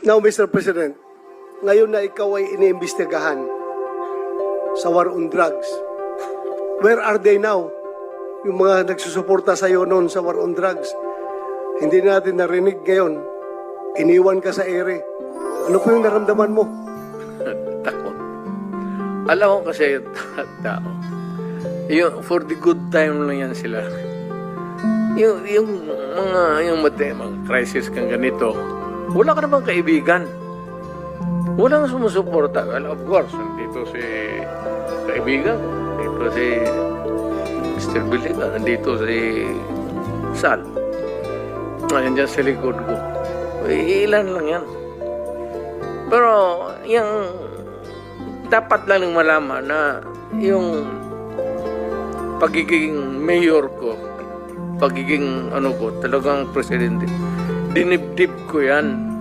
Now, Mr. President, ngayon na ikaw ay iniimbestigahan sa war on drugs, where are they now? Yung mga nagsusuporta sa iyo noon sa war on drugs, hindi natin narinig ngayon. Iniwan ka sa ere. Ano po yung naramdaman mo? Takot. Alam ko kasi tao. Yung, for the good time lang yan sila. Yung mga crisis kang ganito, wala ka namang kaibigan. Walang sumusuporta. Well, of course, nandito si kaibigan, nandito si Mr. Biliga, nandito si Sal. Ayan dyan sa likod ko. Ilan lang yan. Pero, yung dapat lang malaman na yung pagiging mayor ko, pagiging talagang presidente, dinibdib ko yan.